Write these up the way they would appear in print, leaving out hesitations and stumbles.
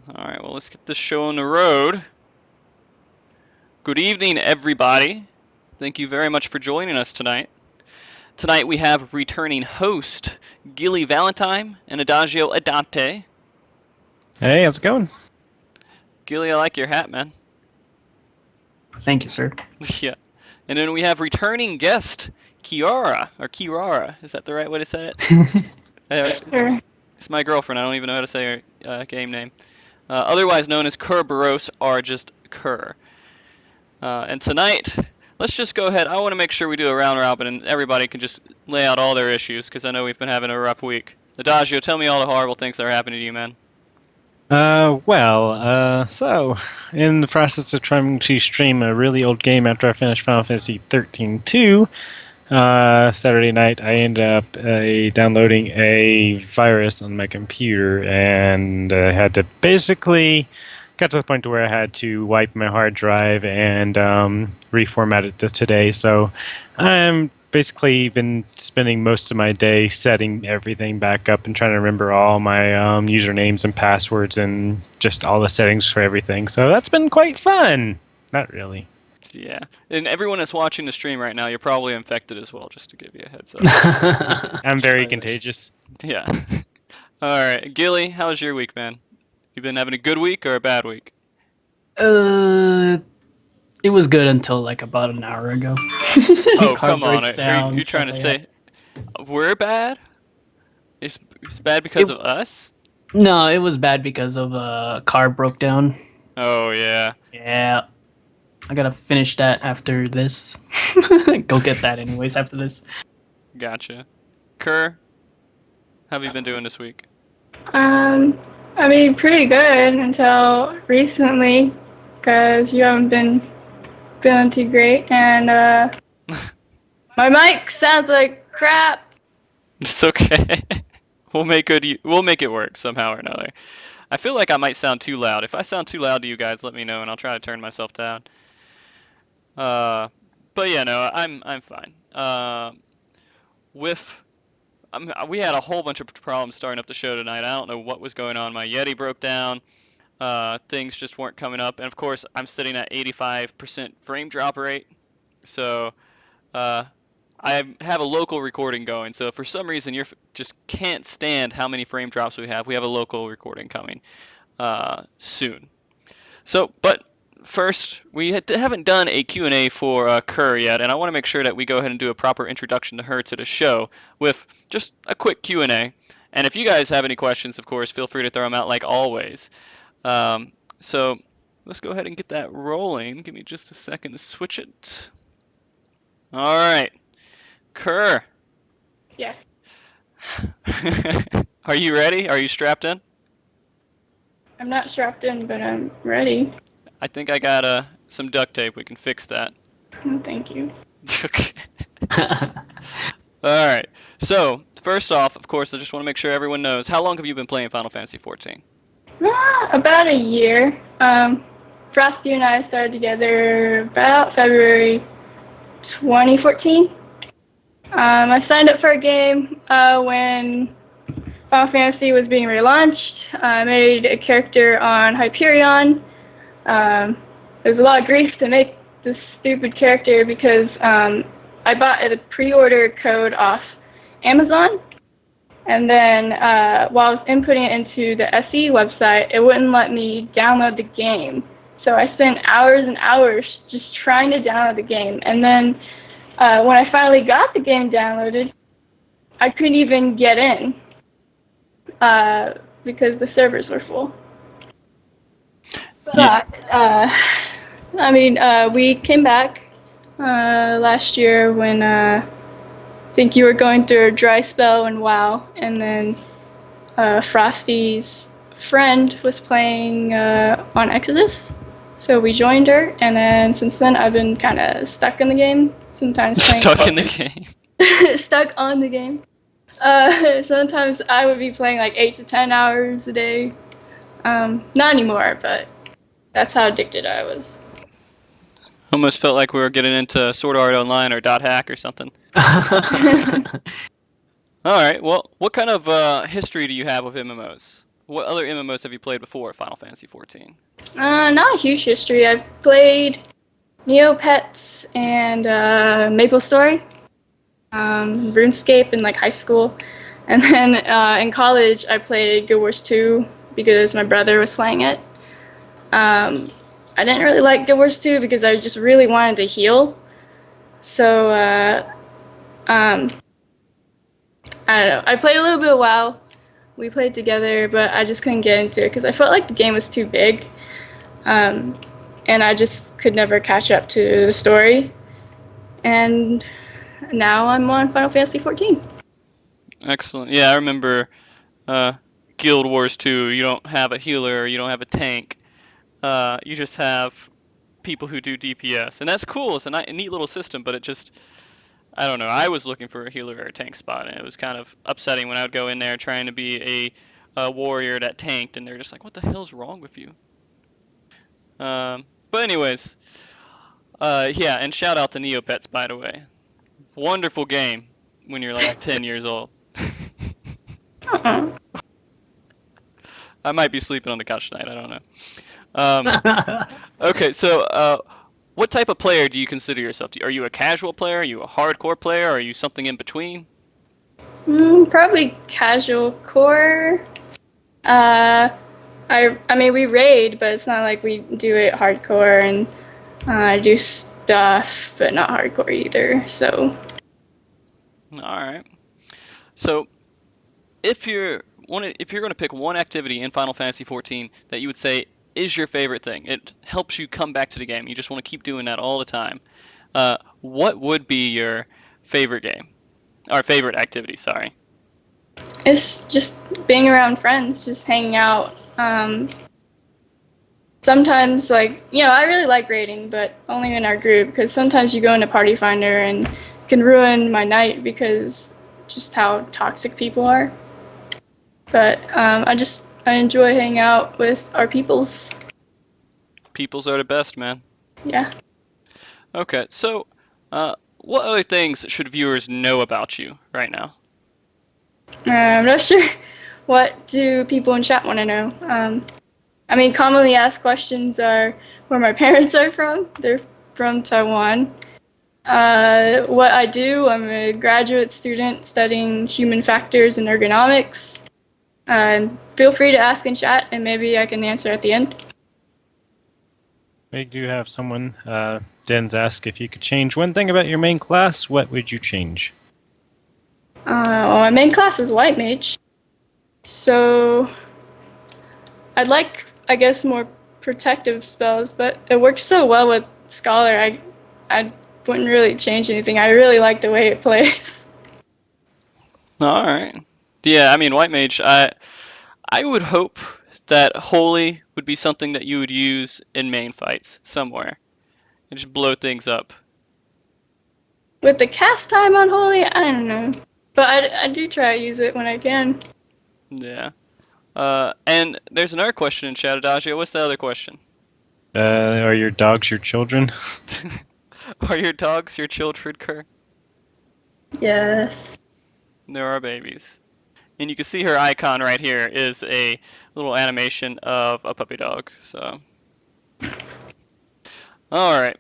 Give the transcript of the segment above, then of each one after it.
Alright, well, let's get this show on the road. Good evening, everybody. Thank you very much for joining us tonight. Tonight we have returning host Gilly Valentine and Adagio Adante. Hey, how's it going? Gilly, I like your hat, man. Thank you, sir. Yeah. And then we have returning guest Kiara, or Kirara. Is that the right way to say it? Sure. It's my girlfriend. I don't even know how to say her game name. Otherwise known as Kerberos, or just Kerr. And tonight, let's just go ahead. I want to make sure we do a round robin and everybody can just lay out all their issues because I know we've been having a rough week. Adagio, tell me all the horrible things that are happening to you, man. So, in the process of trying to stream a really old game after I finished Final Fantasy 13-2, Saturday night, I ended up downloading a virus on my computer and had to basically got to the point where I had to wipe my hard drive and reformat it today. So I'm basically been spending most of my day setting everything back up and trying to remember all my usernames and passwords and just all the settings for everything. So that's been quite fun. Not really. Yeah. And everyone that's watching the stream right now, you're probably infected as well, just to give you a heads up. I'm very contagious. Yeah. All right. Gilly, how's your week, man? You been having a good week or a bad week? It was good until like about an hour ago. Oh, Car come on. breaks Are down, you trying to stuff like say we're bad? It's bad because It- of us? that. No, it was bad because of a car broke down. Oh, yeah. Yeah. I gotta finish that after this. Go get that anyways after this. Gotcha. Kerr, how have you been doing this week? I mean, pretty good until recently, because you haven't been feeling too great, and my mic sounds like crap. It's okay. We'll make it work somehow or another. I feel like I might sound too loud. If I sound too loud to you guys, let me know and I'll try to turn myself down. But yeah, no, I'm fine. With we had a whole bunch of problems starting up the show tonight. I don't know what was going on. My Yeti broke down. Things just weren't coming up, and of course, I'm sitting at 85% frame drop rate. So I have a local recording going. So if for some reason you just can't stand how many frame drops we have a local recording coming soon. So, but first, we haven't done a Q&A for Kerr yet, and I want to make sure that we go ahead and do a proper introduction to her to the show with just a quick Q&A. And if you guys have any questions, of course, feel free to throw them out like always. So let's go ahead and get that rolling. Give me just a second to switch it. All right. Kerr. Yes. Are you ready? Are you strapped in? I'm not strapped in, but I'm ready. I think I got some duct tape. We can fix that. Oh, thank you. Okay. All right. So, first off, of course, I just want to make sure everyone knows, how long have you been playing Final Fantasy XIV? About a year. Frosty and I started together about February 2014. I signed up for a game when Final Fantasy was being relaunched. I made a character on Hyperion. There's a lot of grief to make this stupid character because I bought a pre-order code off Amazon, and then while I was inputting it into the SE website, it wouldn't let me download the game. So I spent hours and hours just trying to download the game, and then when I finally got the game downloaded, I couldn't even get in because the servers were full. But, I mean, we came back last year when I think you were going through a dry spell in WoW, and then Frosty's friend was playing on Exodus, so we joined her, and then since then I've been kind of stuck in the game, sometimes playing Stuck in the game. stuck on the game. Sometimes I would be playing like 8 to 10 hours a day. Not anymore, but that's how addicted I was. Almost felt like we were getting into Sword Art Online or Dot Hack or something. All right. Well, what kind of history do you have with MMOs? What other MMOs have you played before Final Fantasy 14? Not a huge history. I've played Neopets and Maple Story, RuneScape in like high school, and then in college I played Guild Wars 2 because my brother was playing it. I didn't really like Guild Wars 2 because I just really wanted to heal. So um, I don't know. I played a little bit of WoW. We played together, but I just couldn't get into it because I felt like the game was too big. And I just could never catch up to the story. And now I'm on Final Fantasy 14. Excellent. Yeah, I remember Guild Wars 2. You don't have a healer, you don't have a tank. You just have people who do DPS, and that's cool. It's a neat little system, but it just, I don't know. I was looking for a healer or a tank spot, and it was kind of upsetting when I would go in there trying to be a warrior that tanked, and they're just like, "What the hell's wrong with you?" But anyways, yeah, and shout out to Neopets, by the way. Wonderful game when you're like 10 years old. Uh-uh. I might be sleeping on the couch tonight. I don't know. Okay, so what type of player do you consider yourself? Are you a casual player? Are you a hardcore player? Are you something in between? Probably casual core. I mean, we raid, but it's not like we do it hardcore, and I do stuff, but not hardcore either. So. All right. So if you're going to pick one activity in Final Fantasy 14 that you would say is your favorite thing, it helps you come back to the game. You just want to keep doing that all the time. What would be your favorite game? Or favorite activity, sorry. It's just being around friends, just hanging out. Sometimes, like, I really like raiding, but only in our group, because sometimes you go into Party Finder and it can ruin my night because just how toxic people are. But I enjoy hanging out with our peoples. Peoples are the best, man. Yeah. Okay, so what other things should viewers know about you right now? I'm not sure. What do people in chat want to know? I mean, commonly asked questions are where my parents are from. They're from Taiwan. What I do, I'm a graduate student studying human factors and ergonomics. Feel free to ask in chat, and maybe I can answer at the end. We do have someone, Den's asked if you could change one thing about your main class, what would you change? Well, my main class is White Mage, so I'd like, I guess, more protective spells, but it works so well with Scholar, I wouldn't really change anything. I really like the way it plays. All right. Yeah, I mean, White Mage, I would hope that Holy would be something that you would use in main fights somewhere and just blow things up. With the cast time on Holy, I don't know. But I do try to use it when I can. Yeah. And there's another question in chat, Adagio. What's the other question? Are your dogs your children? Are your dogs your children, Kerr? Yes. There are babies. And you can see her icon right here is a little animation of a puppy dog. So, all right.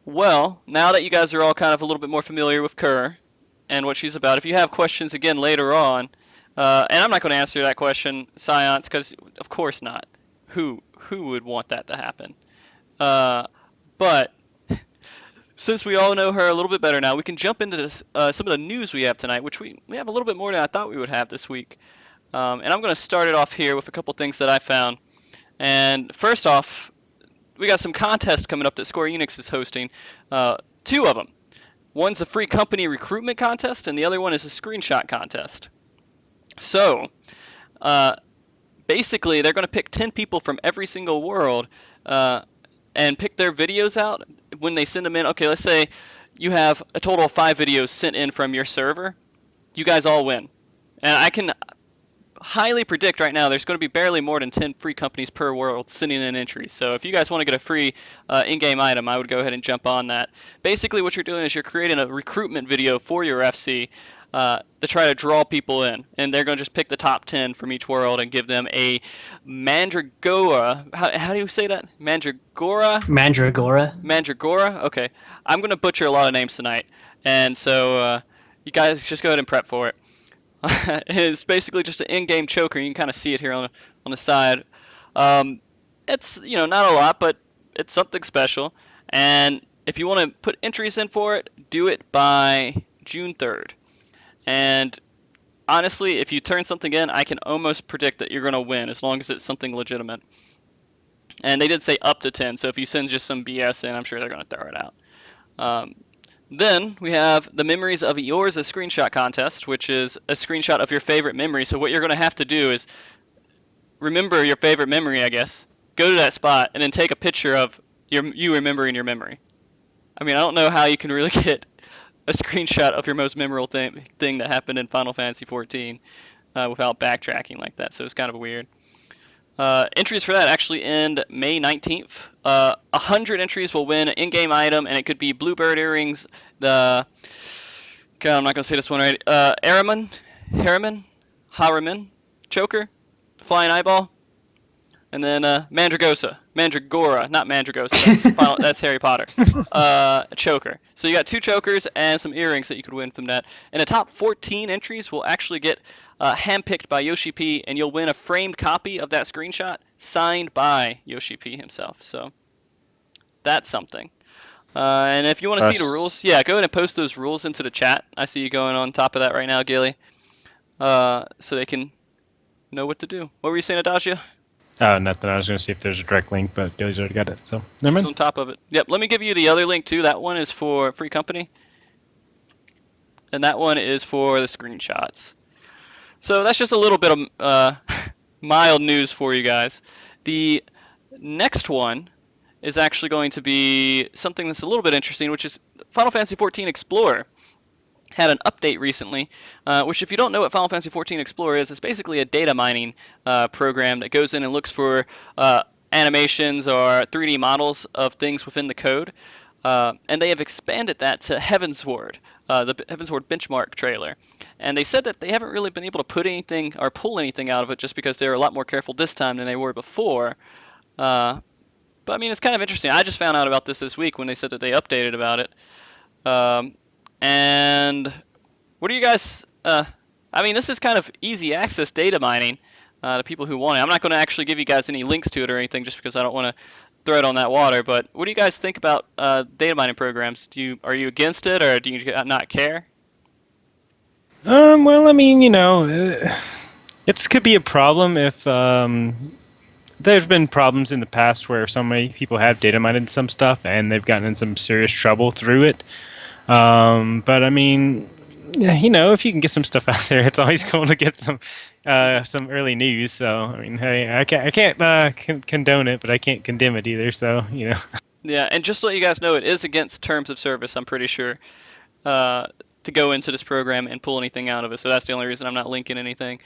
Well, now that you guys are all kind of a little bit more familiar with Kerr and what she's about, if you have questions again later on, and I'm not going to answer that question, Science, because of course not. Who would want that to happen? But since we all know her a little bit better now, we can jump into this, some of the news we have tonight, which we have a little bit more than I thought we would have this week. And I'm going to start it off here with a couple things that I found. And first off, we got some contests coming up that Square Enix is hosting. Two of them. One's a free company recruitment contest, and the other one is a screenshot contest. So, basically, they're going to pick 10 people from every single world and pick their videos out when they send them in. Okay, let's say you have a total of 5 videos sent in from your server. You guys all win. And I can highly predict right now there's going to be barely more than 10 free companies per world sending in entries. So if you guys want to get a free in-game item, I would go ahead and jump on that. Basically what you're doing is you're creating a recruitment video for your FC to try to draw people in. And they're going to just pick the top 10 from each world and give them a Mandragora. How do you say that? Mandragora? Mandragora. Mandragora? Okay. I'm going to butcher a lot of names tonight. And so you guys just go ahead and prep for it. It's basically just an in-game choker. You can kind of see it here on the side. It's not a lot, but it's something special. And if you want to put entries in for it, do it by June 3rd. And honestly, if you turn something in, I can almost predict that you're going to win as long as it's something legitimate. And they did say up to 10, so if you send just some BS in, I'm sure they're going to throw it out. Then we have the Memories of Yours a Screenshot contest, which is a screenshot of your favorite memory. So what you're going to have to do is remember your favorite memory, I guess. Go to that spot and then take a picture of you remembering your memory. I mean, I don't know how you can really get a screenshot of your most memorable thing that happened in Final Fantasy XIV without backtracking like that. So it's kind of weird. Entries for that actually end May 19th. 100 entries will win an in-game item, and it could be Bluebird earrings, God, I'm not going to say this one right, Harriman, choker, flying eyeball, and then Mandragora, not Mandragosa, that's Harry Potter, choker. So you got 2 chokers and some earrings that you could win from that. And the top 14 entries will actually get handpicked by Yoshi P, and you'll win a framed copy of that screenshot signed by Yoshi P himself. So that's something. And if you want to see the rules, yeah, go ahead and post those rules into the chat. I see you going on top of that right now, Gilly, so they can know what to do. What were you saying, Adagia? Oh, nothing. I was going to see if there's a direct link, but Gilly's already got it, so never mind. On top of it. Yep, let me give you the other link, too. That one is for Free Company, and that one is for the screenshots. So that's just a little bit of mild news for you guys. The next one is actually going to be something that's a little bit interesting, which is Final Fantasy XIV Explorer had an update recently, which if you don't know what Final Fantasy XIV Explorer is, it's basically a data mining program that goes in and looks for animations or 3D models of things within the code. And they have expanded that to Heavensward, the Heavensward benchmark trailer. And they said that they haven't really been able to put anything or pull anything out of it just because they were a lot more careful this time than they were before. But I mean, it's kind of interesting. I just found out about this week when they said that they updated about it. And what do you guys, I mean, this is kind of easy access data mining to people who want it. I'm not going to actually give you guys any links to it or anything just because I don't want to throw it on that water. But what do you guys think about data mining programs? Are you against it or do you not care? Well, I mean, it could be a problem if there's been problems in the past where so many people have data mined some stuff and they've gotten in some serious trouble through it. But I mean, if you can get some stuff out there, it's always cool to get some early news. So I mean, hey, I can't condone it, but I can't condemn it either. So Yeah, and just to let you guys know, it is against terms of service. I'm pretty sure to go into this program and pull anything out of it. So that's the only reason I'm not linking anything.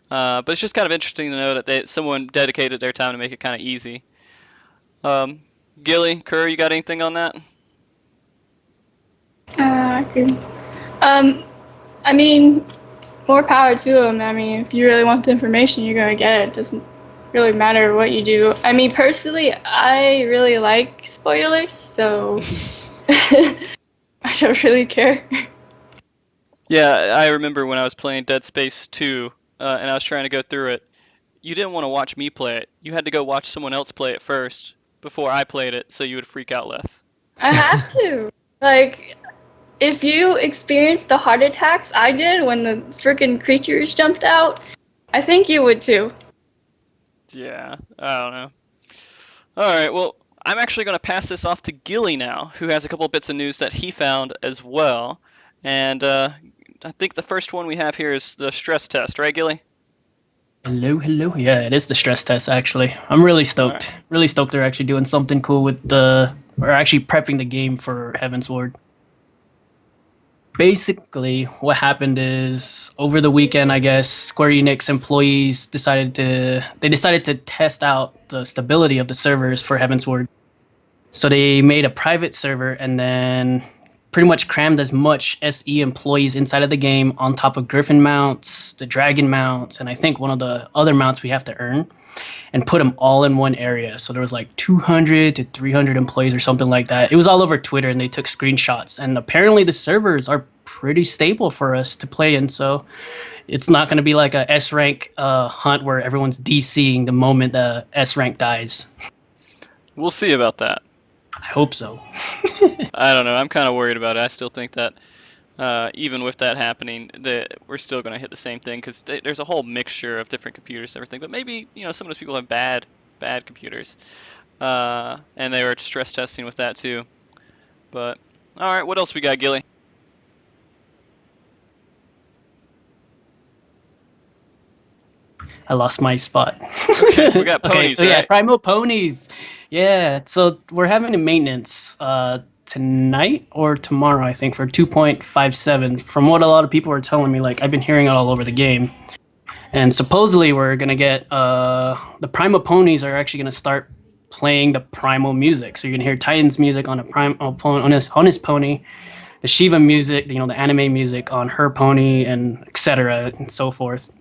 But it's just kind of interesting to know that someone dedicated their time to make it kind of easy. Gilly, Kerr, you got anything on that? I mean, more power to them. I mean, if you really want the information, you're gonna get it. It doesn't really matter what you do. I mean, personally, I really like spoilers, so I don't really care. Yeah, I remember when I was playing Dead Space 2, and I was trying to go through it. You didn't want to watch me play it. You had to go watch someone else play it first before I played it, so you would freak out less. I have to. Like, if you experienced the heart attacks I did when the freaking creatures jumped out, I think you would too. Yeah, I don't know. Alright, well, I'm actually going to pass this off to Gilly now, who has a couple of bits of news that he found as well. And I think the first one we have here is the stress test, right, Gilly? Hello. Yeah, it is the stress test, actually. I'm really stoked. Right. Really stoked they're actually doing something cool with or actually prepping the game for Heavensward. Basically, what happened is over the weekend, I guess Square Enix employees decided to test out the stability of the servers for Heavensward. So they made a private server and then pretty much crammed as much SE employees inside of the game on top of Griffin mounts, the Dragon mounts, and I think one of the other mounts we have to earn, and put them all in one area. So there was like 200 to 300 employees or something like that. It was all over Twitter, and they took screenshots. And apparently the servers are pretty stable for us to play in. So it's not going to be like a S rank hunt where everyone's DCing the moment the S rank dies. We'll see about that. I hope so. I don't know. I'm kind of worried about it. I still think that even with that happening, that we're still going to hit the same thing because there's a whole mixture of different computers and everything. But maybe some of those people have bad computers, and they were stress testing with that too. But all right, what else we got, Gilly? I lost my spot. Okay, we got ponies, Yeah, right? Primal Ponies. Yeah, so we're having a maintenance tonight or tomorrow, I think, for 2.57. From what a lot of people are telling me, like I've been hearing it all over the game, and supposedly we're gonna get the Primal Ponies are actually gonna start playing the primal music. So you're gonna hear Titan's music on a primal on his pony, the Shiva music, the anime music on her pony, and etc. and so forth.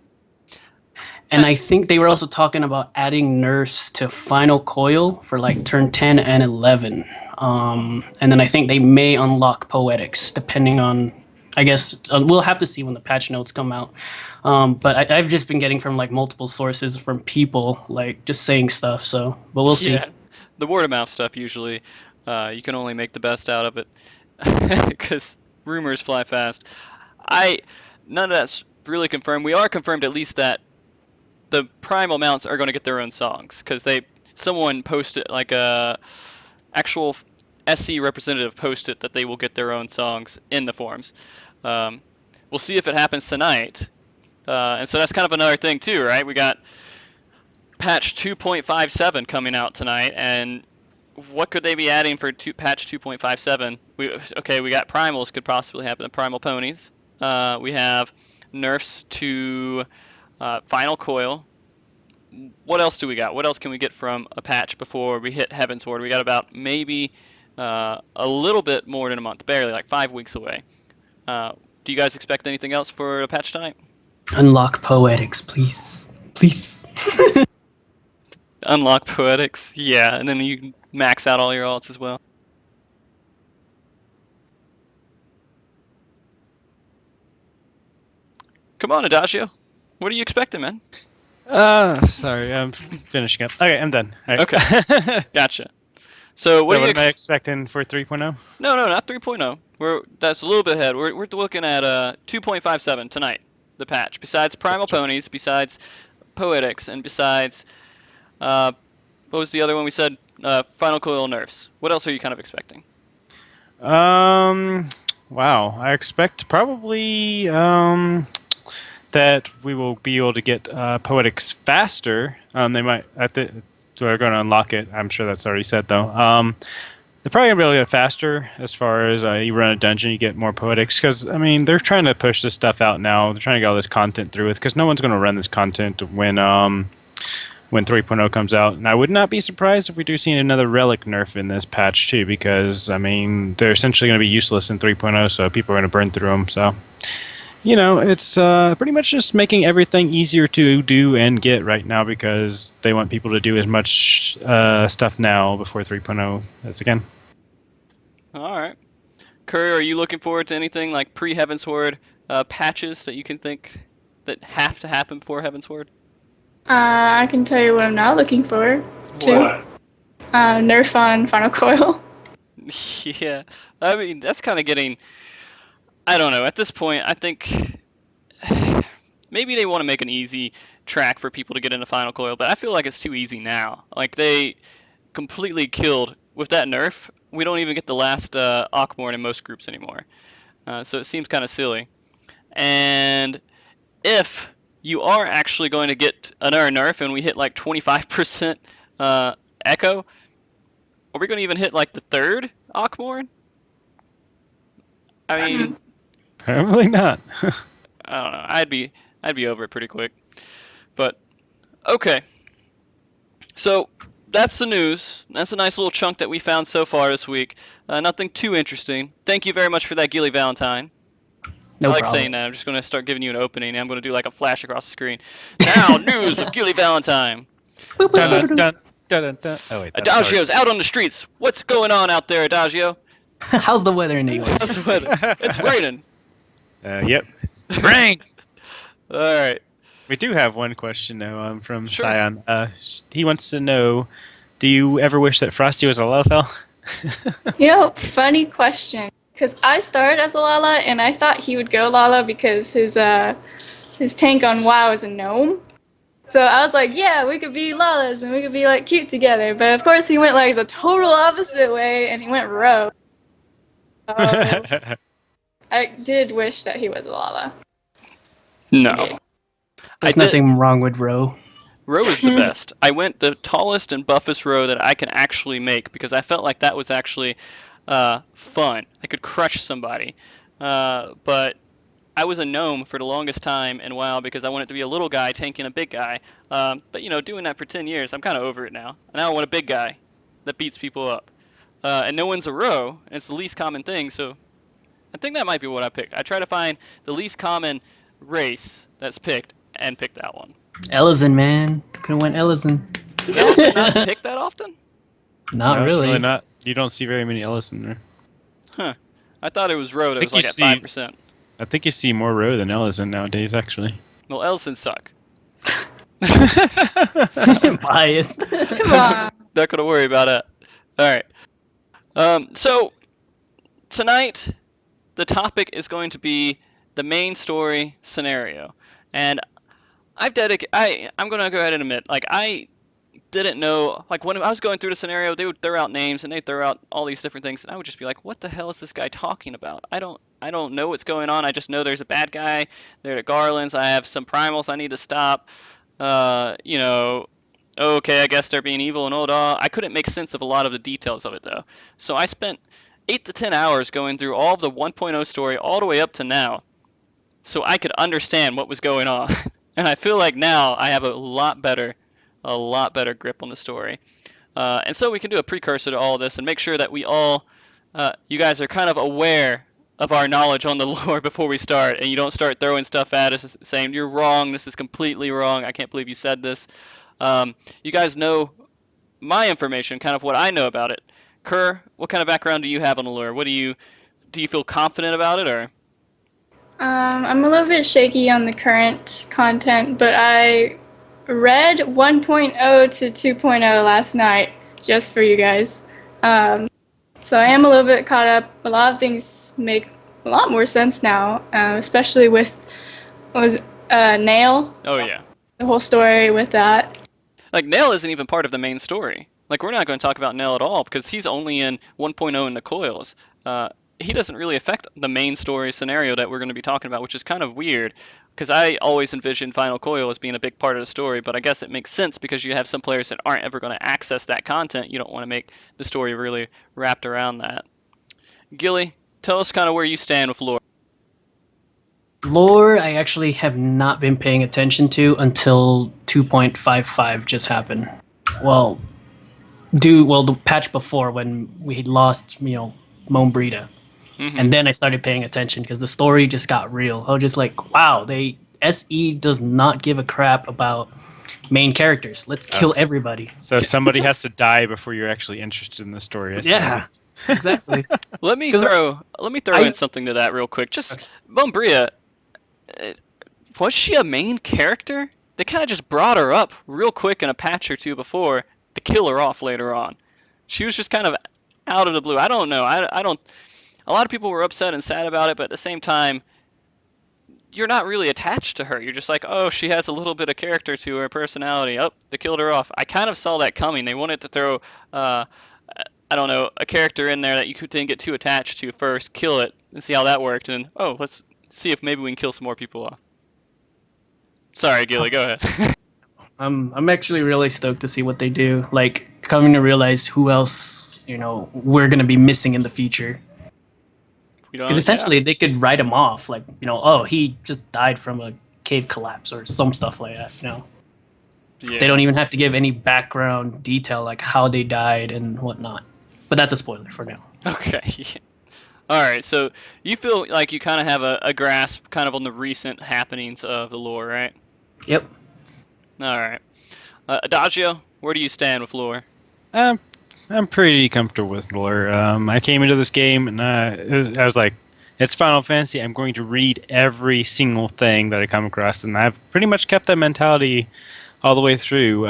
And I think they were also talking about adding nerfs to Final Coil for like turn 10 and 11. And then I think they may unlock Poetics depending on, I guess, we'll have to see when the patch notes come out. But I've just been getting from like multiple sources from people like just saying stuff. But we'll see. Yeah, the word of mouth stuff usually, you can only make the best out of it because rumors fly fast. None of that's really confirmed. We are confirmed at least that the primal mounts are going to get their own songs because someone posted like a actual SC representative posted that they will get their own songs in the forums. We'll see if it happens tonight, and so that's kind of another thing too, right? We got patch 2.57 coming out tonight, and what could they be adding for patch 2.57? We got primals could possibly happen, the primal ponies. We have nerfs to Final Coil. What else do we got? What else can we get from a patch before we hit Heavensward? We got about maybe a little bit more than a month, barely, like 5 weeks away. Do you guys expect anything else for a patch tonight? Unlock Poetics, please. Please. Unlock Poetics, yeah, and then you can max out all your alts as well. Come on, Adagio. What are you expecting, man? Sorry, I'm finishing up. Okay, I'm done. All right. Okay. Gotcha. So what am I expecting for 3.0? No, not 3.0. That's a little bit ahead. We're looking at 2.57 tonight, the patch. Besides Primal Ponies, besides Poetics, and besides what was the other one we said? Final Coil nerfs. What else are you kind of expecting? Wow. I expect probably that we will be able to get Poetics faster. They might they're going to unlock it. I'm sure that's already said though. They're probably going to be able to get it faster as far as you run a dungeon, you get more Poetics. Because, I mean, they're trying to push this stuff out now. They're trying to get all this content through with, because no one's going to run this content when 3.0 comes out. And I would not be surprised if we do see another relic nerf in this patch too, because, I mean, they're essentially going to be useless in 3.0, so people are going to burn through them. So, it's pretty much just making everything easier to do and get right now, because they want people to do as much stuff now before 3.0 as again. All right. Curry, are you looking forward to anything like pre-Heavensward patches that you can think that have to happen before Heavensward? I can tell you what I'm not looking forward to. Nerf on Final Coil. Yeah, I mean, that's kind of getting, I don't know, at this point, I think maybe they want to make an easy track for people to get into Final Coil, but I feel like it's too easy now. Like, they completely killed, with that nerf, we don't even get the last Ockmorn in most groups anymore. So it seems kind of silly. And if you are actually going to get another nerf and we hit like 25% echo, are we going to even hit like the third Ockmorn? I mean, Probably not. I don't know. I'd be over it pretty quick. But okay. So that's the news. That's a nice little chunk that we found so far this week. Nothing too interesting. Thank you very much for that, Gilly Valentine. No I like problem. saying that. I'm just going to start giving you an opening. I'm going to do like a flash across the screen. Now, news with Gilly Valentine. Dun, dun, dun, dun, dun. Oh, wait, that's hard. Adagio's out on the streets. What's going on out there, Adagio? How's the weather in New York? How's the weather? It's raining. Yep. Rain! All right. We do have one question, though, from Sure. Scion. He wants to know, do you ever wish that Frosty was a Lalafell? Funny question. Because I started as a Lala, and I thought he would go Lala because his tank on WoW is a gnome. So I was like, yeah, we could be Lalas and we could be like cute together. But of course he went like the total opposite way and he went rogue. I did wish that he was a Lala. No. Okay. There's I did- nothing wrong with Ro. Row is the best. I went the tallest and buffest row that I can actually make because I felt like that was actually fun. I could crush somebody. But I was a gnome for the longest time in WoW because I wanted to be a little guy tanking a big guy. But doing that for 10 years, I'm kind of over it now. Now I want a big guy that beats people up. And no one's a row, and it's the least common thing, so I think that might be what I pick. I try to find the least common race that's picked and pick that one. Ellison, man. Could've went Ellison. Does anyone not pick that often? Not No, it's really. not. You don't see very many Ellison there. Huh. I thought it was row that think was like you at see- 5%. I think you see more Row than Ellison nowadays, actually. Well, Ellison suck. Biased. Come on. Not gonna worry about it. All right. So tonight, the topic is going to be the main story scenario, and I'm gonna go ahead and admit, like I didn't know, like when I was going through the scenario, they would throw out names and they throw out all these different things, and I would just be like, what the hell is this guy talking about? I don't know what's going on. I just know there's a bad guy. There are Garlands. I have some primals I need to stop. Okay, I guess they're being evil and old. I couldn't make sense of a lot of the details of it though. So I spent 8 to 10 hours going through all of the 1.0 story all the way up to now, so I could understand what was going on. And I feel like now I have a lot better grip on the story. And so we can do a precursor to all of this and make sure that we all, you guys are kind of aware of our knowledge on the lore before we start, and you don't start throwing stuff at us saying, you're wrong, this is completely wrong, I can't believe you said this. You guys know my information, kind of what I know about it. Kerr, what kind of background do you have on the lore? Do you feel confident about it, or? I'm a little bit shaky on the current content, but I read 1.0 to 2.0 last night just for you guys. So I am a little bit caught up. A lot of things make a lot more sense now, especially with Nail, Oh yeah. the whole story with that. Like, Nail isn't even part of the main story. Like, we're not going to talk about Nail at all because he's only in 1.0 in the coils. He doesn't really affect the main story scenario that we're going to be talking about, which is kind of weird because I always envisioned Final Coil as being a big part of the story, but I guess it makes sense because you have some players that aren't ever going to access that content. You don't want to make the story really wrapped around that. Gilly, tell us kind of where you stand with lore. Lore, I actually have not been paying attention to until 2.55 just happened. Well, the patch before when we lost, Moan Brita. Mhm. And then I started paying attention because the story just got real. I was just like, wow, SE does not give a crap about main characters. Let's kill everybody. So somebody has to die before you're actually interested in the story. I Yeah. suppose. Exactly. Let me 'Cause throw in something to that real quick. Just Mombria, was she a main character? They kind of just brought her up real quick in a patch or two before to kill her off later on. She was just kind of out of the blue. I don't know. I don't. A lot of people were upset and sad about it, but at the same time, you're not really attached to her. You're just like, oh, she has a little bit of character to her personality. Oh, they killed her off. I kind of saw that coming. They wanted to throw, I don't know, a character in there that you didn't get too attached to first, kill it, and see how that worked, and let's see if maybe we can kill some more people off. Sorry, Gilly, go ahead. I'm actually really stoked to see what they do. Like, coming to realize who else, we're going to be missing in the future. We don't. Because essentially, they could write him off, like, oh, he just died from a cave collapse or some stuff like that. Yeah. They don't even have to give any background detail, like how they died and whatnot. But that's a spoiler for now. Okay. Yeah. All right. So you feel like you kind of have a grasp, kind of on the recent happenings of the lore, right? Yep. All right. Adagio, where do you stand with lore? I'm pretty comfortable with lore. I came into this game and I was like, it's Final Fantasy. I'm going to read every single thing that I come across, and I've pretty much kept that mentality all the way through.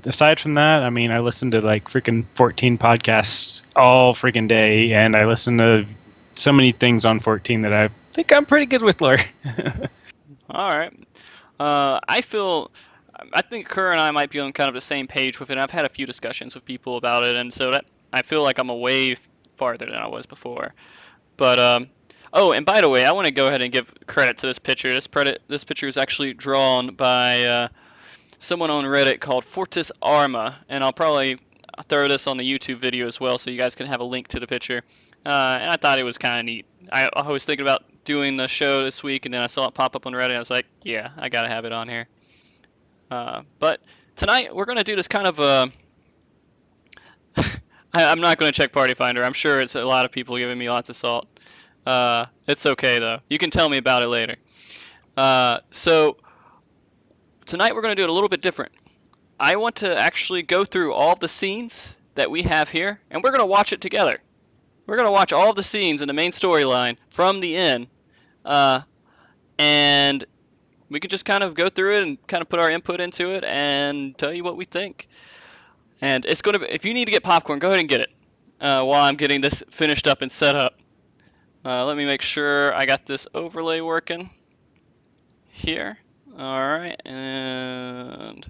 Aside from that, I mean, I listen to like freaking 14 podcasts all freaking day, and I listen to so many things on 14 that I think I'm pretty good with lore. All right. I think Kerr and I might be on kind of the same page with it. I've had a few discussions with people about it, and so that I feel like I'm a way farther than I was before. But oh, and by the way, I want to go ahead and give credit to this picture. This picture is actually drawn by someone on Reddit called Fortis Arma, and I'll probably throw this on the YouTube video as well, so you guys can have a link to the picture. And I thought it was kind of neat. I was thinking about doing the show this week, and then I saw it pop up on Reddit, and I was like, yeah, I gotta have it on here. But tonight we're gonna do this kind of I'm not gonna check Party Finder. I'm sure it's a lot of people giving me lots of salt. It's okay though. You can tell me about it later. So tonight we're gonna do it a little bit different. I want to actually go through all of the scenes that we have here, and we're gonna watch it together. We're gonna watch all of the scenes in the main storyline from the end, and we could just kind of go through it and kind of put our input into it and tell you what we think. And it's gonna be, if you need to get popcorn, go ahead and get it while I'm getting this finished up and set up. Let me make sure I got this overlay working here. All right, and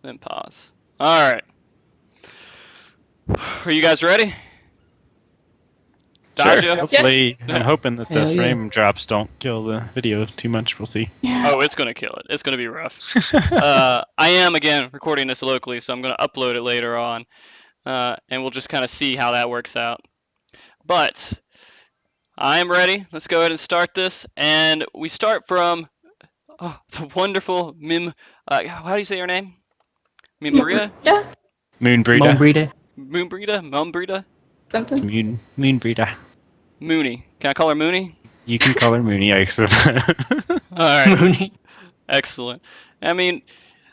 then pause. All right. Are you guys ready? Sure. Dodger? Hopefully, Yes. I'm hoping that the Hell yeah. frame drops don't kill the video too much. We'll see. Oh, it's gonna kill it. It's gonna be rough. I am again recording this locally, so I'm gonna upload it later on, and we'll just kind of see how that works out. But I am ready. Let's go ahead and start this, and we start from the wonderful Mim. How do you say your name? Mimbrita? Yeah, Moonbreeder. Moonbrita? Mumbrita? something. Moonbreeder. Mooney. Can I call her Mooney? You can call her Mooney. I accept. All right. Mooney. Excellent. I mean,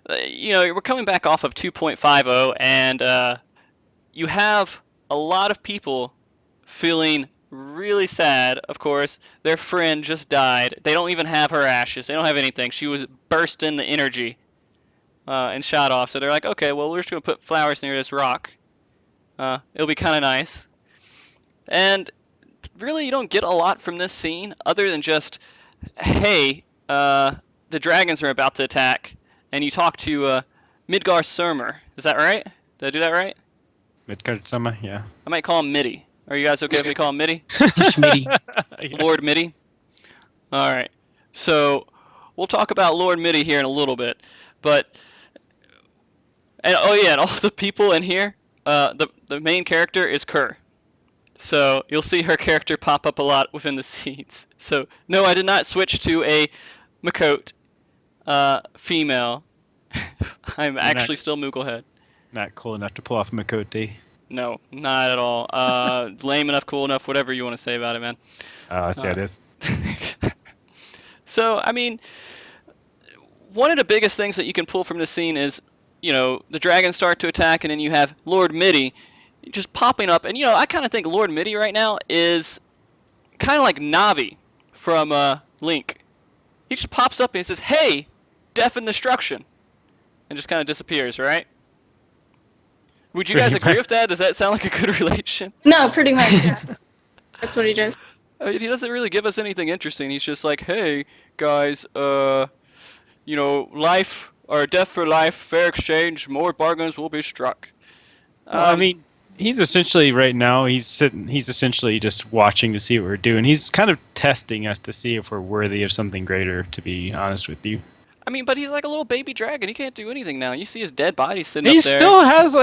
we're coming back off of 2.50, and you have a lot of people feeling really sad. Of course, their friend just died. They don't even have her ashes. They don't have anything. She was bursting the energy and shot off. So they're like, okay, well, we're just going to put flowers near this rock. It'll be kind of nice. And really, you don't get a lot from this scene other than just, hey, the dragons are about to attack, and you talk to Midgar Surmer. Is that right? Did I do that right? Midgard Summer, yeah. I might call him Mitty. Are you guys okay if we call him Mitty? Schmitty. Lord Mitty? All right. So we'll talk about Lord Mitty here in a little bit. But, and oh yeah, and all the people in here, the main character is Kerr. So you'll see her character pop up a lot within the scenes. So no, I did not switch to a Makote female. I'm actually still Mooglehead. Not cool enough to pull off Makote. No, not at all. Lame enough, cool enough, whatever you want to say about it, man. Oh, I see how it is. So, I mean, one of the biggest things that you can pull from this scene is, the dragons start to attack, and then you have Lord Mitty just popping up. And, I kind of think Lord Mitty right now is kind of like Navi from Link. He just pops up and he says, hey, death and destruction, and just kind of disappears, right? Would you guys agree with that? Does that sound like a good relation? No, pretty much. Yeah. That's what he does. He doesn't really give us anything interesting. He's just like, hey, guys, life or death for life, fair exchange, more bargains will be struck. I mean, he's essentially right now. He's essentially just watching to see what we're doing. He's kind of testing us to see if we're worthy of something greater. To be honest with you. I mean, but he's like a little baby dragon. He can't do anything now. You see his dead body sitting He up there. still has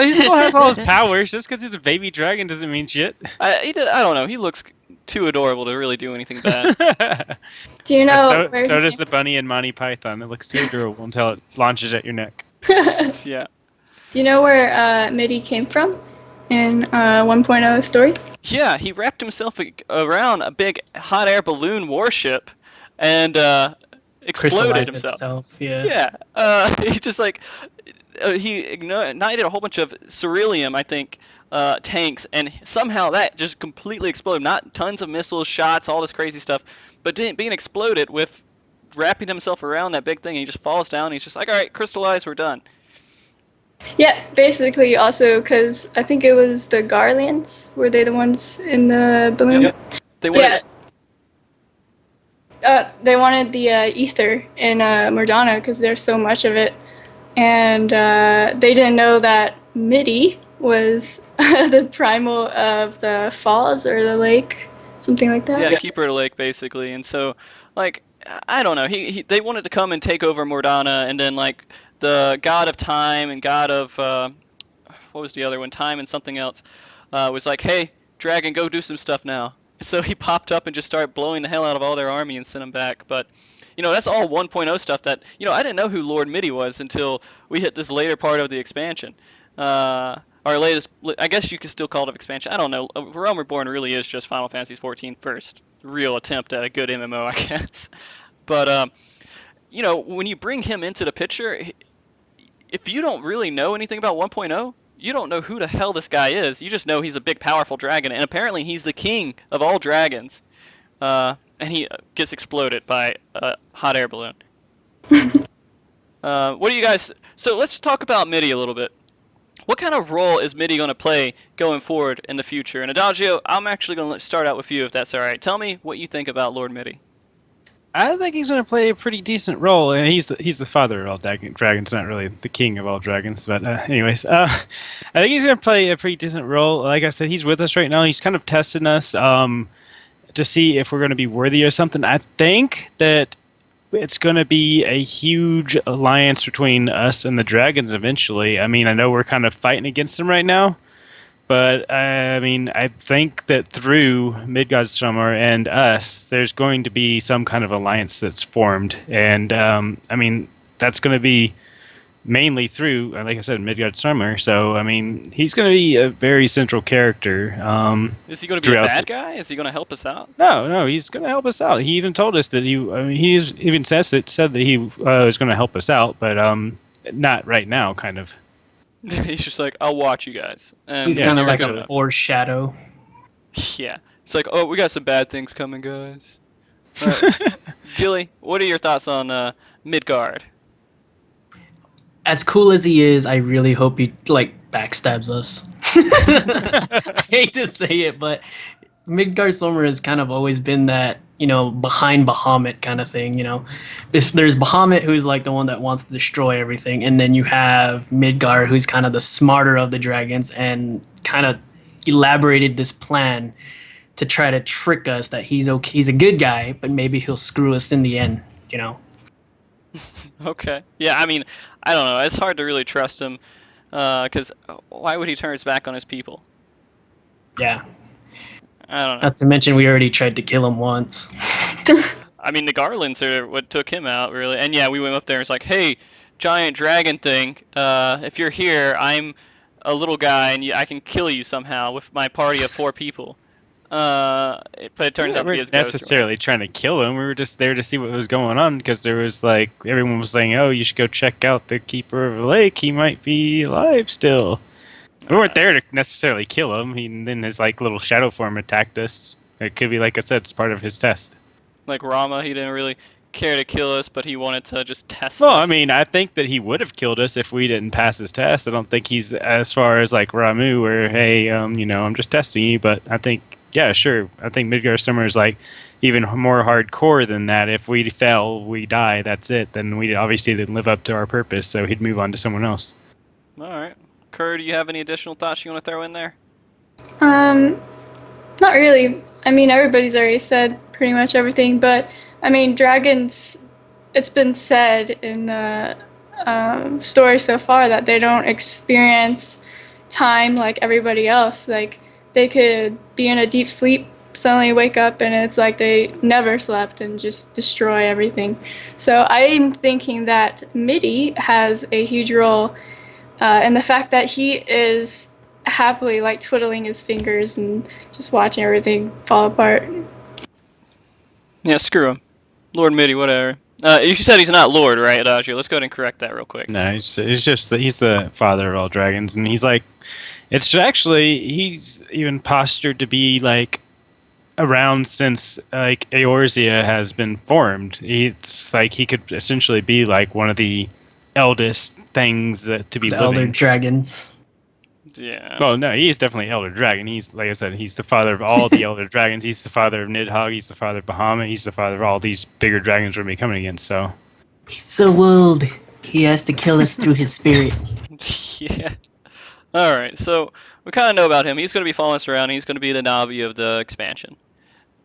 all his powers. Just because he's a baby dragon doesn't mean shit. I don't know. He looks too adorable to really do anything bad. Do you know where so he does the bunny in Monty Python. It looks too adorable until it launches at your neck. Yeah. You know where MIDI came from in 1.0 story? Yeah, he wrapped himself around a big hot air balloon warship and exploded Crystallized himself. itself. Yeah. Yeah, he just like he ignited a whole bunch of ceruleum, I think, tanks, and somehow that just completely exploded. Not tons of missiles, shots, all this crazy stuff, but being exploded with wrapping himself around that big thing. And he just falls down. And he's just like, all right, crystallize, we're done. Yeah, basically also because I think it was the Garlands. Were they the ones in the balloon? Yep. They wanted They wanted the ether in Mordana because there's so much of it. And they didn't know that MIDI was the primal of the falls or the lake, something like that. Yeah, keeper of the lake, basically. And so, like, I don't know. They wanted to come and take over Mordana, and then, like, the god of time and god of, what was the other one? Time and something else, was like, hey, dragon, go do some stuff now. So he popped up and just started blowing the hell out of all their army and sent them back. But, you know, that's all 1.0 stuff that, you know, I didn't know who Lord MIDI was until we hit this later part of the expansion. Our latest, I guess you could still call it an expansion. I don't know. Realm Reborn really is just Final Fantasy XIV first real attempt at a good MMO, I guess. But, you know, when you bring him into the picture, if you don't really know anything about 1.0, you don't know who the hell this guy is. You just know he's a big, powerful dragon, and apparently he's the king of all dragons. And he gets exploded by a hot air balloon. What do you guys... So let's talk about MIDI a little bit. What kind of role is MIDI going to play going forward in the future? And Adagio, I'm actually going to start out with you, if that's all right. Tell me what you think about Lord MIDI. I think he's going to play a pretty decent role, and he's the father of all dragons, not really the king of all dragons. But anyways, I think he's going to play a pretty decent role. Like I said, he's with us right now. He's kind of testing us to see if we're going to be worthy or something. I think that it's going to be a huge alliance between us and the dragons eventually. I mean, I know we're kind of fighting against them right now, but I mean, I think that through Midgardsormr and us, there's going to be some kind of alliance that's formed. And I mean, that's going to be mainly through, like I said, Midgardsormr. So, I mean, he's going to be a very central character. Is he going to be a bad guy? Is he going to help us out? No, he's going to help us out. He even told us that he even said that he was going to help us out, but not right now, kind of. He's just like, I'll watch you guys. And He's kind of like a foreshadow. Yeah. It's like, oh, we got some bad things coming, guys. Right. Gilly, what are your thoughts on Midgard? As cool as he is, I really hope he like backstabs us. I hate to say it, but Midgardsormr has kind of always been that, you know, behind Bahamut kind of thing, you know. There's Bahamut, who's like the one that wants to destroy everything, and then you have Midgard, who's kind of the smarter of the dragons and kind of elaborated this plan to try to trick us that he's a good guy, but maybe he'll screw us in the end, you know. Okay. Yeah, I mean, I don't know. It's hard to really trust him, because why would he turn his back on his people? Yeah. I don't know. Not to mention we already tried to kill him once. I mean, the Garlands are what took him out, really. And yeah, we went up there and it's like, hey, giant dragon thing, if you're here, I'm a little guy and I can kill you somehow with my party of 4 people. But it turns out to be a necessarily trying to kill him. We were just there to see what was going on because there was like everyone was saying, "Oh, you should go check out the keeper of the lake. He might be alive still." We weren't there to necessarily kill him. And then his like little shadow form attacked us. It could be, like I said, it's part of his test. Like Rama, he didn't really care to kill us, but he wanted to just test us. Well, I mean, I think that he would have killed us if we didn't pass his test. I don't think he's as far as like Ramu, where hey, you know, I'm just testing you. But I think, yeah, sure. I think Midgardsormr is like even more hardcore than that. If we fail, we die. That's it. Then we obviously didn't live up to our purpose, so he'd move on to someone else. All right. Kerr, do you have any additional thoughts you want to throw in there? Not really. I mean, everybody's already said pretty much everything, but I mean, dragons it's been said in the story so far that they don't experience time like everybody else. Like they could be in a deep sleep, suddenly wake up, and it's like they never slept and just destroy everything. So I'm thinking that MIDI has a huge role in the fact that he is happily like twiddling his fingers and just watching everything fall apart. Yeah, screw him. Lord Midi, whatever. You said he's not Lord, right, Adagio? Let's go ahead and correct that real quick. No, it's just that he's the father of all dragons, and he's like, it's actually he's even postured to be like around since like Eorzea has been formed. It's like he could essentially be like one of the eldest things that to be The living. elder dragons. Yeah. Well, no, he's definitely elder dragon. He's like I said, he's the father of all the elder dragons. He's the father of Nidhogg. He's the father of Bahamut. He's the father of all these bigger dragons we're going to be coming against. So He's so old. He has to kill us through his spirit. Yeah. All right. So we kind of know about him. He's going to be following us around. He's going to be the Navi of the expansion.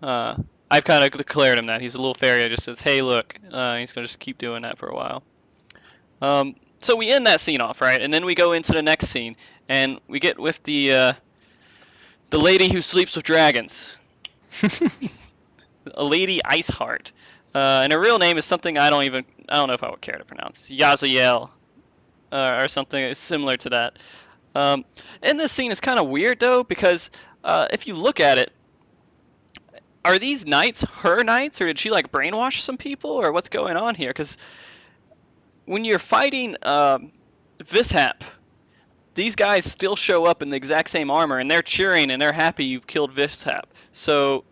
I've kind of declared him that. He's a little fairy that just says, "Hey, look." He's going to just keep doing that for a while. So we end that scene off, right? And then we go into the next scene, and we get with the lady who sleeps with dragons, a Lady Iceheart, and her real name is something I don't know if I would care to pronounce. Yaziel, or something similar to that. And this scene is kind of weird though, because if you look at it, are these knights her knights, or did she like brainwash some people, or what's going on here? Because when you're fighting Vishap, these guys still show up in the exact same armor, and they're cheering and they're happy you've killed Vishap. So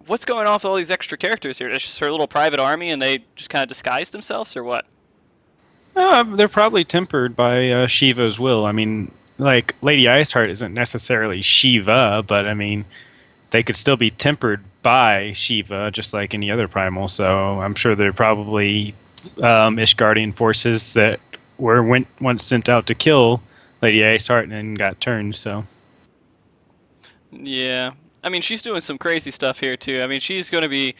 what's going on with all these extra characters here? It's just her little private army, and they just kind of disguise themselves, or what? they're probably tempered by Shiva's will. I mean, like Lady Iceheart isn't necessarily Shiva, but I mean, they could still be tempered by Shiva, just like any other primal. So I'm sure they're probably Ishgardian forces that were once sent out to kill Lady Iceheart and got turned. So Yeah. I mean, she's doing some crazy stuff here, too. I mean, she's going to be...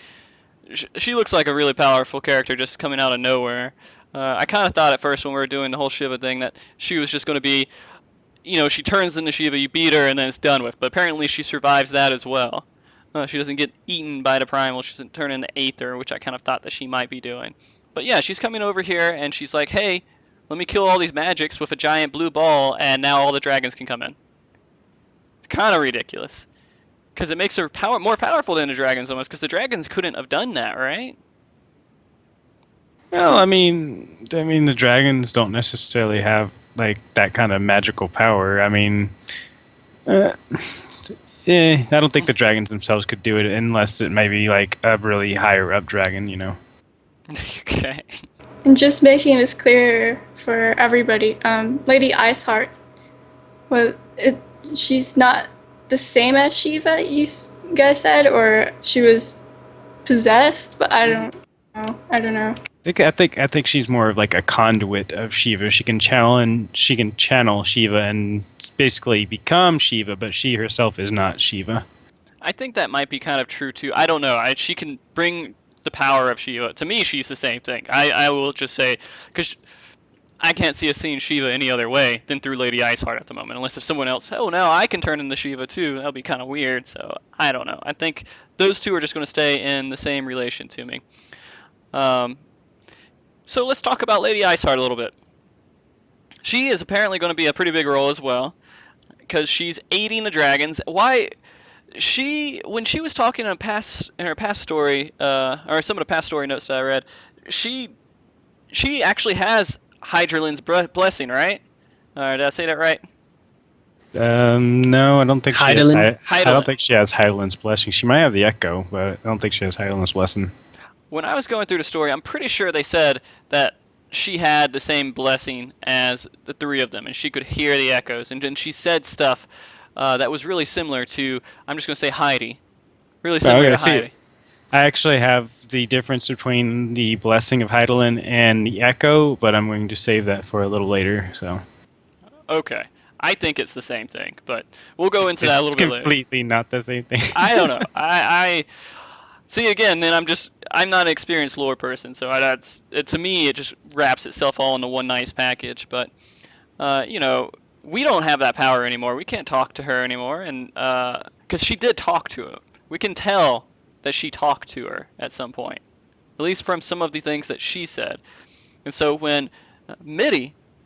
She looks like a really powerful character just coming out of nowhere. I kind of thought at first when we were doing the whole Shiva thing that she was just going to be... she turns into Shiva, you beat her, and then it's done with. But apparently she survives that as well. She doesn't get eaten by the primal. She doesn't turn into Aether, which I kind of thought that she might be doing. But yeah, she's coming over here, and she's like, hey, let me kill all these magics with a giant blue ball, and now all the dragons can come in. It's kind of ridiculous. Because it makes her more powerful than the dragons almost, because the dragons couldn't have done that, right? well, I mean, the dragons don't necessarily have like that kind of magical power. I mean, I don't think the dragons themselves could do it unless it may be like a really higher up dragon. Okay. And just making this clear for everybody, Lady Iceheart, she's not the same as Shiva, you guys said, or she was possessed, but I don't know. I think she's more of like a conduit of Shiva. She can channel Shiva and basically become Shiva, but she herself is not Shiva. I think that might be kind of true too. I don't know. She can bring the power of Shiva. To me, she's the same thing. I will just say, because I can't see us seeing Shiva any other way than through Lady Iceheart at the moment. Unless if someone else, now I can turn into Shiva too. That'll be kind of weird. So I don't know. I think those two are just going to stay in the same relation to me. So let's talk about Lady Iceheart a little bit. She is apparently going to be a pretty big role as well, because she's aiding the dragons. Why? When she was talking in her past story, or some of the past story notes that I read, she actually has Hydralin's blessing, right? Did I say that right? No, I don't think she has. Hydaelyn? I don't think she has Hydaelyn's blessing. She might have the Echo, but I don't think she has Hydaelyn's blessing. When I was going through the story, I'm pretty sure they said that she had the same blessing as the three of them, and she could hear the echoes. And then she said stuff that was really similar to, I'm just going to say Heidi. Really similar to Heidi. I actually have the difference between the blessing of Hydaelyn and the Echo, but I'm going to save that for a little later. So. Okay. I think it's the same thing, but we'll go into that a little bit later. It's completely not the same thing. I don't know. See, again, then I'm not an experienced lore person, so to me it just wraps itself all into one nice package. But we don't have that power anymore. We can't talk to her anymore, and because she did talk to him, we can tell that she talked to her at some point, at least from some of the things that she said. And so when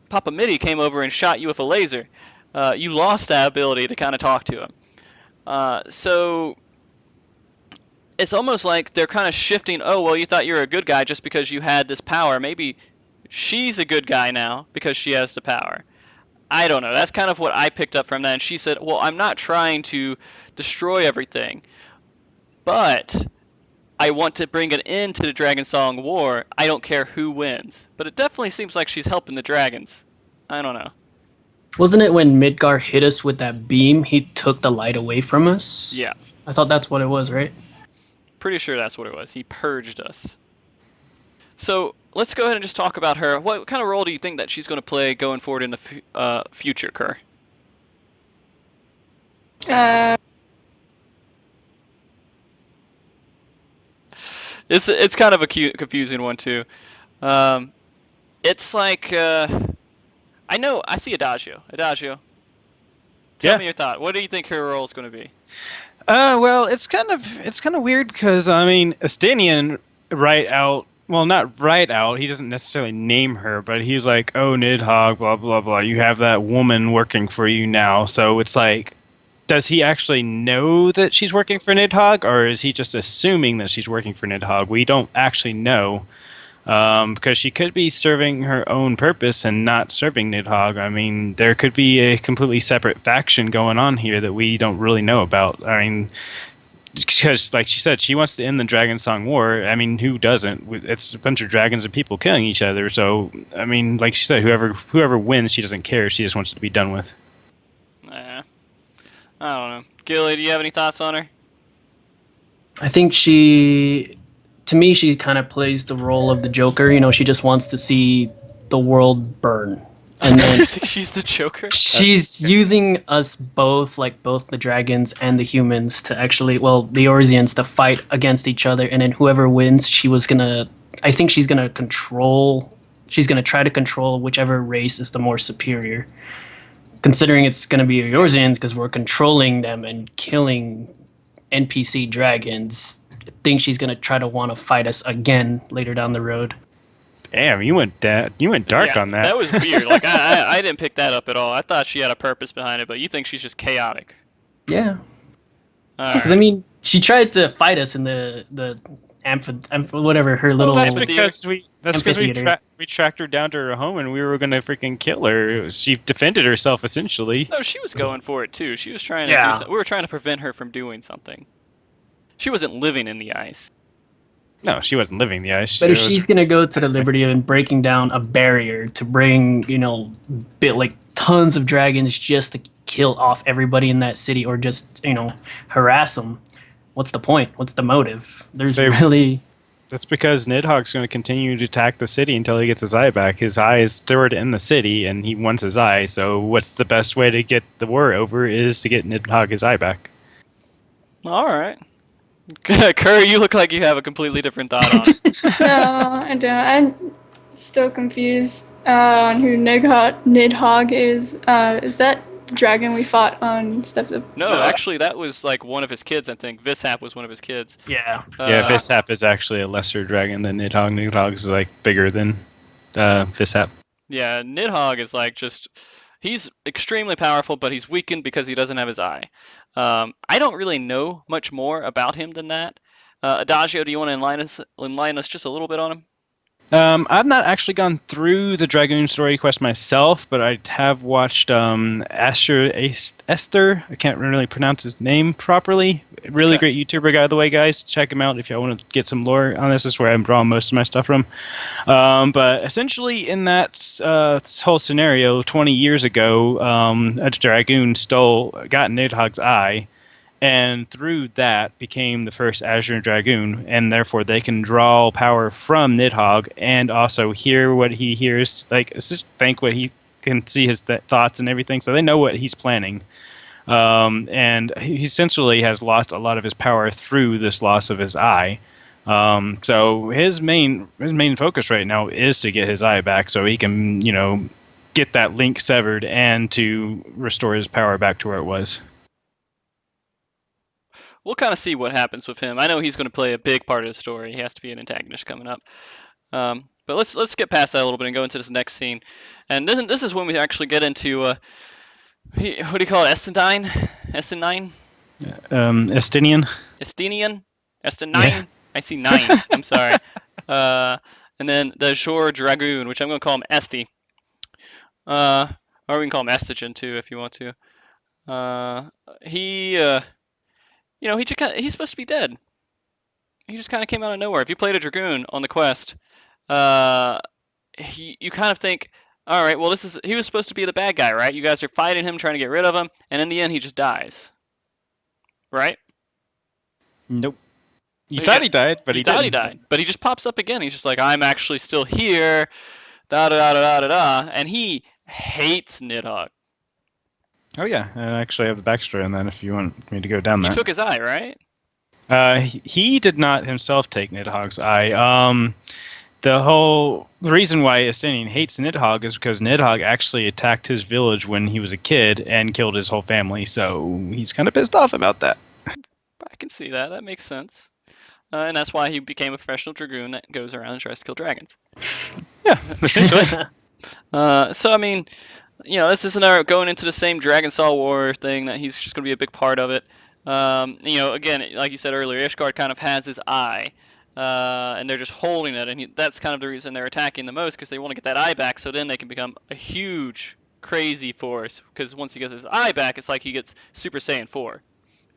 Papa Mitty came over and shot you with a laser, you lost that ability to kind of talk to him. So it's almost like they're kind of shifting. Oh, well, you thought you were a good guy just because you had this power. Maybe she's a good guy now because she has the power. I don't know. That's kind of what I picked up from that. And she said, well, I'm not trying to destroy everything, but I want to bring an end to the Dragon Song War. I don't care who wins. But it definitely seems like she's helping the dragons. I don't know. Wasn't it when Midgar hit us with that beam, he took the light away from us? Yeah. I thought that's what it was, right? Pretty sure that's what it was. He purged us. So let's go ahead and just talk about her. What kind of role do you think that she's going to play going forward in the future, Kerr? It's kind of a confusing one too. It's like I see Adagio. Tell me your thought. What do you think her role is going to be? Well, it's kind of weird because I mean, Estinian not right out. He doesn't necessarily name her, but he's like, "Oh, Nidhogg, blah blah blah. You have that woman working for you now." So it's like, does he actually know that she's working for Nidhogg, or is he just assuming that she's working for Nidhogg? We don't actually know. Because she could be serving her own purpose and not serving Nidhogg. I mean, there could be a completely separate faction going on here that we don't really know about. I mean, because, like she said, she wants to end the Dragon Song War. I mean, who doesn't? It's a bunch of dragons and people killing each other. So, I mean, like she said, whoever wins, she doesn't care. She just wants it to be done with. I don't know. Gilly, do you have any thoughts on her? I think to me, she kind of plays the role of the Joker. She just wants to see the world burn. And then she's the Joker? She's using us both, like both the dragons and the humans, to actually, the Orzians, to fight against each other. And then whoever wins, I think she's going to try to control whichever race is the more superior. Considering it's going to be Orzians because we're controlling them and killing NPC dragons, I think she's gonna try to want to fight us again later down the road. Damn, you went dark on that. That was weird. Like I didn't pick that up at all. I thought she had a purpose behind it, but you think she's just chaotic. Yeah. Right. I mean, she tried to fight us in the whatever her little. Well, that's because we tracked her down to her home and we were gonna freaking kill her. She defended herself essentially. No, she was going for it too. She was trying to. We were trying to prevent her from doing something. She wasn't living in the ice. No, she wasn't living in the ice. But if she's gonna go to the liberty of breaking down a barrier to bring, tons of dragons just to kill off everybody in that city, or just, harass them, what's the point? What's the motive? That's because Nidhogg's going to continue to attack the city until he gets his eye back. His eye is stored in the city, and he wants his eye. So what's the best way to get the war over is to get Nidhogg his eye back. All right. Kerr, you look like you have a completely different thought on it. No, I don't. I'm still confused on who Nidhogg is. Is that the dragon we fought on Steps of... No, actually, that was like one of his kids, I think. Vishap was one of his kids. Yeah. Vishap is actually a lesser dragon than Nidhogg. Nidhogg is like bigger than Vishap. Yeah, Nidhogg is like he's extremely powerful, but he's weakened because he doesn't have his eye. I don't really know much more about him than that. Adagio, do you want to enlighten us just a little bit on him? I've not actually gone through the Dragoon story quest myself, but I have watched Esther. I can't really pronounce his name properly. Really great YouTuber, by the way, guys. Check him out if y'all want to get some lore on this. This is where I'm drawing most of my stuff from. But essentially, in that whole scenario, 20 years ago, a Dragoon got Nidhogg's eye, and through that became the first Azure Dragoon, and therefore they can draw power from Nidhogg and also hear what he hears, think what he can see his thoughts and everything, so they know what he's planning. and he essentially has lost a lot of his power through this loss of his eye. So his main focus right now is to get his eye back, so he can get that link severed and to restore his power back to where it was. We'll kind of see what happens with him. I know he's going to play a big part of the story. He has to be an antagonist coming up. But let's get past that a little bit and go into this next scene. And this is when we actually get into what do you call it? Estendine? Estinian. Estinian? Estendine? Yeah. I see 9. I'm sorry. And then the Shore Dragoon, which I'm going to call him Esti. Or we can call him Estigen too if you want to. He's supposed to be dead. He just kind of came out of nowhere. If you played a Dragoon on the quest, you kind of think, all right, well, he was supposed to be the bad guy, right? You guys are fighting him, trying to get rid of him, and in the end, he just dies, right? Nope. You thought he died, but he didn't. Thought he died, but he just pops up again. He's just like, I'm actually still here, da da da da da da, and he hates Nidhogg. Oh yeah, I actually have the backstory on that if you want me to go down that. He took his eye, right? He did not himself take Nidhogg's eye. The reason why Estinian hates Nidhogg is because Nidhogg actually attacked his village when he was a kid and killed his whole family, so he's kind of pissed off about that. I can see that. That makes sense. And that's why he became a professional Dragoon that goes around and tries to kill dragons. Yeah, essentially. So, I mean, this is going into the same Dragon Saw War thing that he's just going to be a big part of it. Again, like you said earlier, Ishgard kind of has his eye. And they're just holding it, and that's kind of the reason they're attacking the most, because they want to get that eye back, so then they can become a huge, crazy force. Because once he gets his eye back, it's like he gets Super Saiyan 4,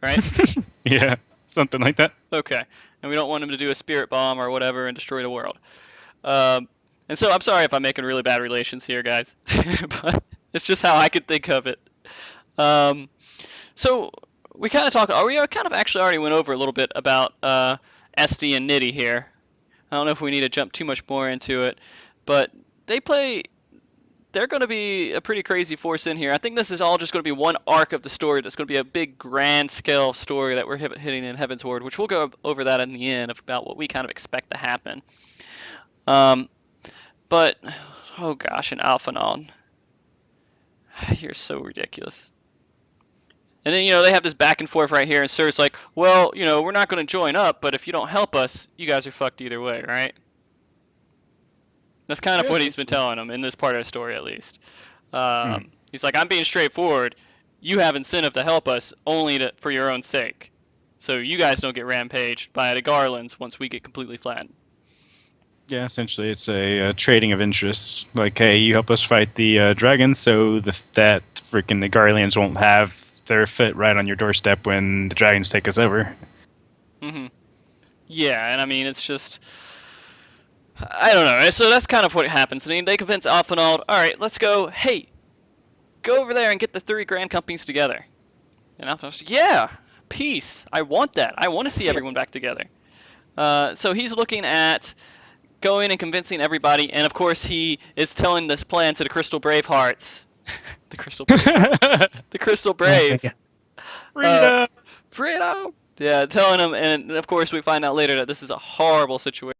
right? Yeah, something like that. Okay, and we don't want him to do a spirit bomb or whatever and destroy the world. And so I'm sorry if I'm making really bad relations here, guys, but it's just how I could think of it. So we kind of actually already went over a little bit about Esti and Niddy here. I don't know if we need to jump too much more into it, but they're going to be a pretty crazy force in here. I think this is all just going to be one arc of the story that's going to be a big grand scale story that we're hitting in Heavensward, which we'll go over that in the end about what we kind of expect to happen. But, oh gosh, and Alphanon. You're so ridiculous. And then, they have this back and forth right here, and Sir's like, well, we're not going to join up, but if you don't help us, you guys are fucked either way, right? That's kind of what he's been telling them in this part of the story, at least. He's like, I'm being straightforward. You have incentive to help us only for your own sake. So you guys don't get rampaged by the Garlands once we get completely flattened. Yeah, essentially it's a trading of interests. Like, hey, you help us fight the dragons, so that freaking the Garlands won't have their foot right on your doorstep when the dragons take us over. Mm-hmm. Yeah, and I mean, it's just, I don't know. So that's kind of what happens. I mean, they convince Alphanald, all right, let's go. Hey, go over there and get the 3 grand companies together. And Alphanald's like, yeah, peace. I want that. I want to see everyone back together. So he's looking at going and convincing everybody, and of course he is telling this plan to the Crystal Bravehearts. The Crystal Bravehearts. The Crystal Braves. Freedom! Freedom! Yeah, telling them, and of course we find out later that this is a horrible situation.